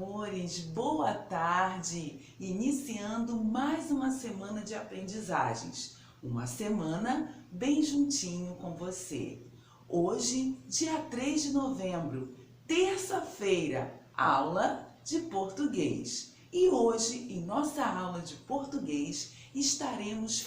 amores, boa tarde! Iniciando mais uma semana de aprendizagens, uma semana bem juntinho com você. Hoje, dia 3 de novembro, terça-feira, aula de português. E hoje, em nossa aula de português, estaremos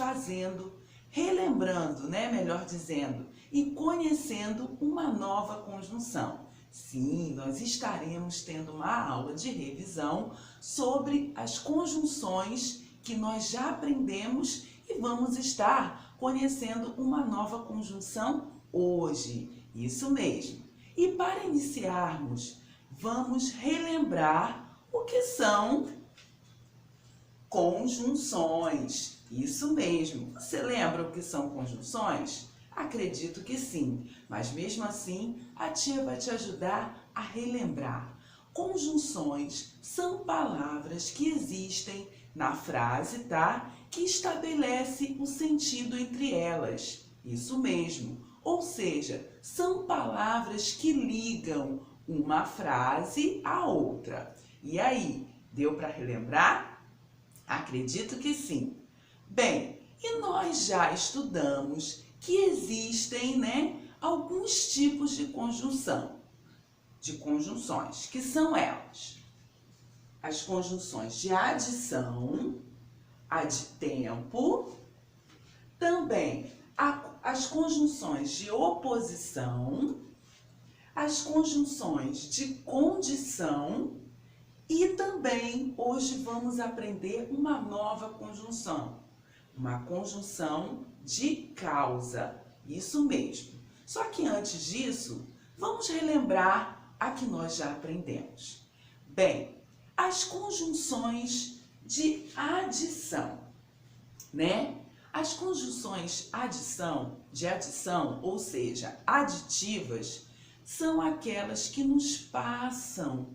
relembrando, melhor dizendo, e conhecendo uma nova conjunção. Sim, nós estaremos tendo uma aula de revisão sobre as conjunções que nós já aprendemos e vamos estar conhecendo uma nova conjunção hoje. Isso mesmo. E para iniciarmos, vamos relembrar o que são conjunções. Isso mesmo. Você lembra o que são conjunções? Acredito que sim, mas mesmo assim a tia vai te ajudar a relembrar. Conjunções são palavras que existem na frase, tá? Que estabelece o sentido entre elas. Isso mesmo. Ou seja, são palavras que ligam uma frase à outra. E aí, deu para relembrar? Acredito que sim. Bem, e nós já estudamos que existem, alguns tipos de conjunções, que são elas: as conjunções de adição, a de tempo, também as conjunções de oposição, as conjunções de condição e também hoje vamos aprender uma nova conjunção, uma conjunção de causa. Isso mesmo. Só que antes disso, vamos relembrar a que nós já aprendemos. Bem, as conjunções de adição, As conjunções de adição, ou seja, aditivas, são aquelas que nos passam,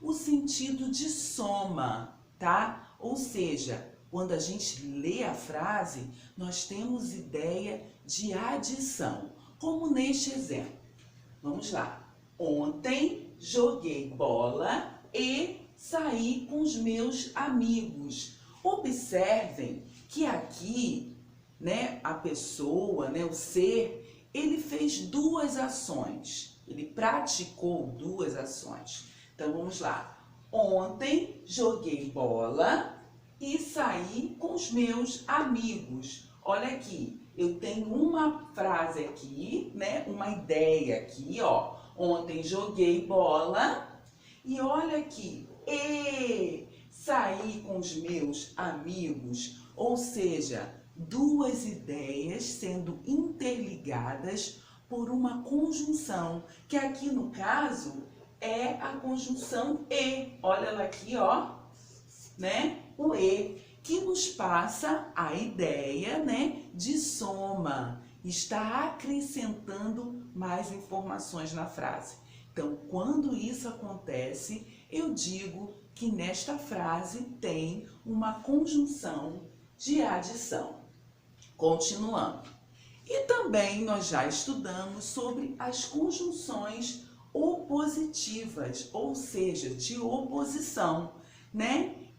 o sentido de soma, Ou seja, quando a gente lê a frase, nós temos ideia de adição, como neste exemplo. Vamos lá. Ontem joguei bola e saí com os meus amigos. Observem que aqui, a pessoa, o ser, ele fez duas ações. Ele praticou duas ações. Então, vamos lá. Ontem joguei bola e saí com os meus amigos. Olha aqui, eu tenho uma frase aqui, uma ideia aqui, ó. Ontem joguei bola e olha aqui, saí com os meus amigos. Ou seja, duas ideias sendo interligadas por uma conjunção, que aqui no caso é a conjunção e. Olha ela aqui, ó, o e, que nos passa a ideia, de soma. Está acrescentando mais informações na frase. Então, quando isso acontece, eu digo que nesta frase tem uma conjunção de adição. Continuando. E também nós já estudamos sobre as conjunções opositivas, ou seja, de oposição,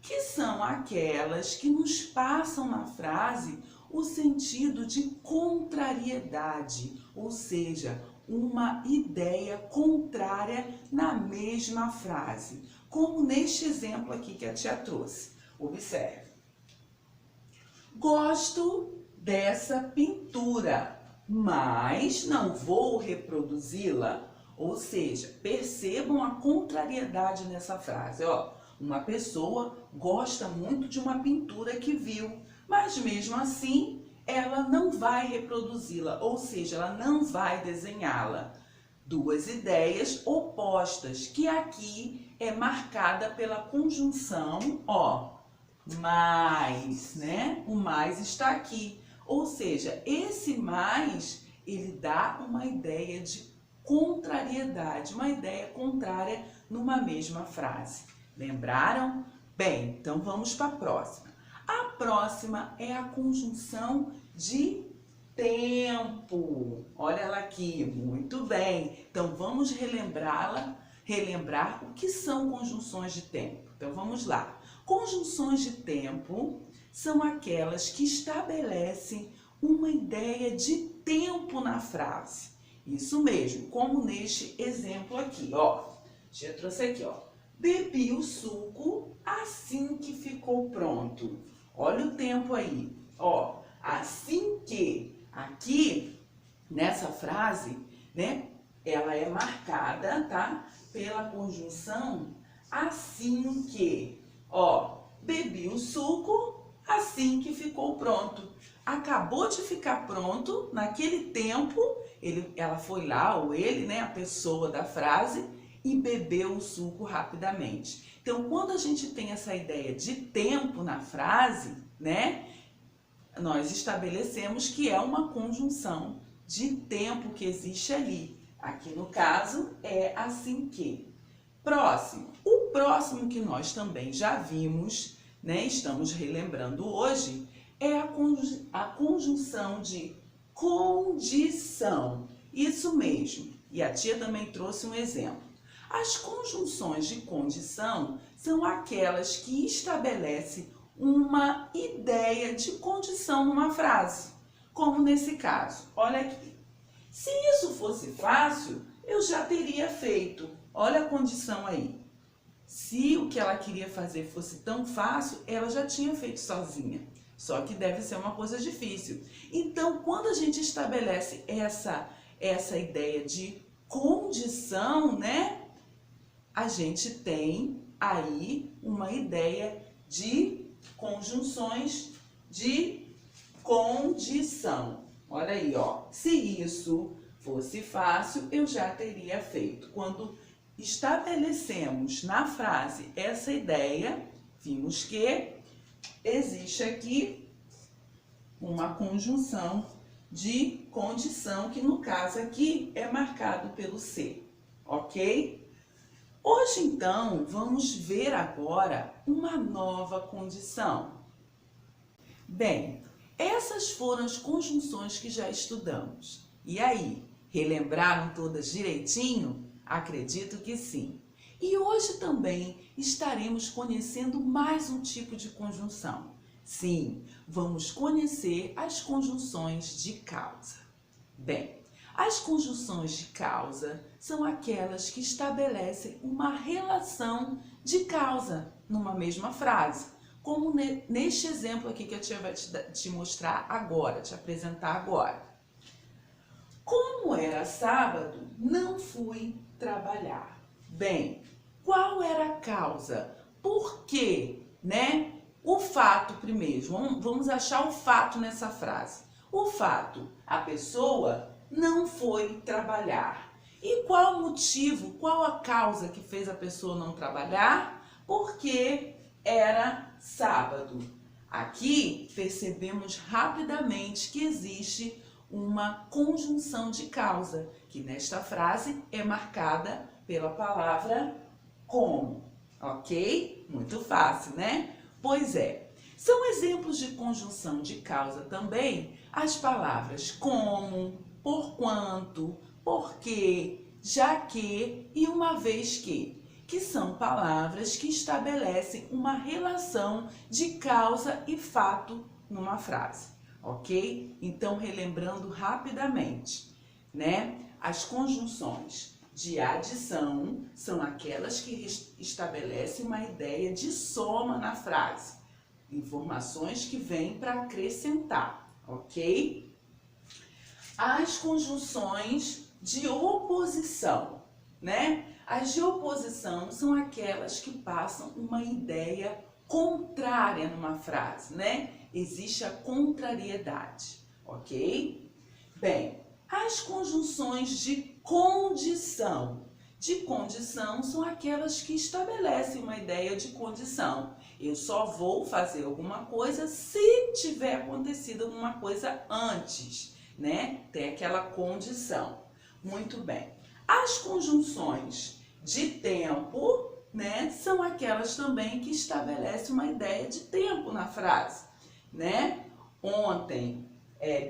que são aquelas que nos passam na frase o sentido de contrariedade, ou seja, uma ideia contrária na mesma frase, como neste exemplo aqui que a tia trouxe. Observe. Gosto dessa pintura, mas não vou reproduzi-la. Ou seja, percebam a contrariedade nessa frase, ó. Uma pessoa gosta muito de uma pintura que viu, mas mesmo assim ela não vai reproduzi-la, ou seja, ela não vai desenhá-la. Duas ideias opostas, que aqui é marcada pela conjunção, ó, mais, O mais está aqui. Ou seja, esse mais, ele dá uma ideia de contrariedade, uma ideia contrária numa mesma frase. Lembraram? Bem, então vamos para a próxima. A próxima é a conjunção de tempo. Olha ela aqui, muito bem. Então vamos relembrá-la, relembrar o que são conjunções de tempo. Então vamos lá. Conjunções de tempo são aquelas que estabelecem uma ideia de tempo na frase. Isso mesmo, como neste exemplo aqui, ó. Já trouxe aqui, ó. Bebi o suco assim que ficou pronto. Olha o tempo aí, ó. Assim que, aqui, nessa frase, né, ela é marcada, tá? Pela conjunção assim que, ó. Bebi o suco assim que ficou pronto. Acabou de ficar pronto, naquele tempo, ela foi lá, ou ele, né, a pessoa da frase, e bebeu o suco rapidamente. Então, quando a gente tem essa ideia de tempo na frase, né, nós estabelecemos que é uma conjunção de tempo que existe ali. Aqui no caso, é assim que. Próximo. O próximo que nós também já vimos, né, estamos relembrando hoje, é a conjunção de condição. Isso mesmo. E a tia também trouxe um exemplo. As conjunções de condição são aquelas que estabelecem uma ideia de condição numa frase. Como nesse caso. Olha aqui. Se isso fosse fácil, eu já teria feito. Olha a condição aí. Se o que ela queria fazer fosse tão fácil, ela já tinha feito sozinha. Só que deve ser uma coisa difícil. Então, quando a gente estabelece essa ideia de condição, né? A gente tem aí uma ideia de conjunções de condição. Olha aí, ó. Se isso fosse fácil, eu já teria feito. Quando estabelecemos na frase essa ideia, vimos que existe aqui uma conjunção de condição, que no caso aqui é marcado pelo C, ok? Hoje, então, vamos ver agora uma nova condição. Bem, essas foram as conjunções que já estudamos. E aí, relembraram todas direitinho? Acredito que sim. E hoje também estaremos conhecendo mais um tipo de conjunção. Sim, vamos conhecer as conjunções de causa. Bem, as conjunções de causa são aquelas que estabelecem uma relação de causa numa mesma frase, como neste exemplo aqui que a tia vai te mostrar agora, te apresentar agora. Como era sábado, não fui trabalhar. Bem, qual era a causa? Por quê, né? O fato primeiro, vamos achar o fato nessa frase. O fato, a pessoa não foi trabalhar. E qual o motivo, qual a causa que fez a pessoa não trabalhar? Porque era sábado. Aqui percebemos rapidamente que existe uma conjunção de causa, que nesta frase é marcada pela palavra como, ok? Muito fácil, né? Pois é. São exemplos de conjunção de causa também as palavras como, porquanto, porque, já que e uma vez que são palavras que estabelecem uma relação de causa e fato numa frase, ok? Então, relembrando rapidamente, né? As conjunções de adição são aquelas que estabelecem uma ideia de soma na frase. Informações que vêm para acrescentar, ok? As conjunções de oposição, né? As de oposição são aquelas que passam uma ideia contrária numa frase, né? Existe a contrariedade, ok? Bem, as conjunções de condição. De condição são aquelas que estabelecem uma ideia de condição. Eu só vou fazer alguma coisa se tiver acontecido alguma coisa antes, né? Tem aquela condição. Muito bem. As conjunções de tempo, né, são aquelas também que estabelecem uma ideia de tempo na frase, né? Ontem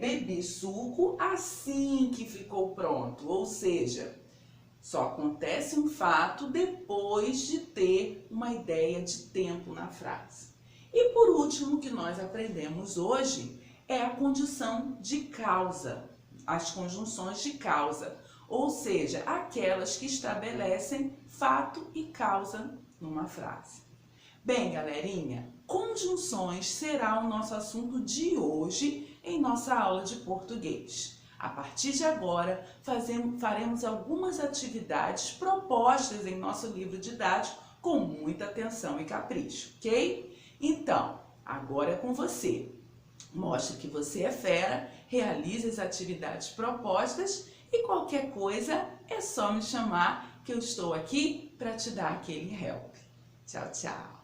bebi suco assim que ficou pronto, ou seja, Só acontece um fato depois de ter uma ideia de tempo na frase. E por último, o que nós aprendemos hoje é a condição de causa, as conjunções de causa, ou seja, aquelas que estabelecem fato e causa numa frase. Bem, galerinha, conjunções será o nosso assunto de hoje em nossa aula de português. A partir de agora, faremos algumas atividades propostas em nosso livro didático com muita atenção e capricho, ok? Então, agora é com você. Mostre que você é fera, realize as atividades propostas e qualquer coisa é só me chamar que eu estou aqui para te dar aquele help. Tchau, tchau!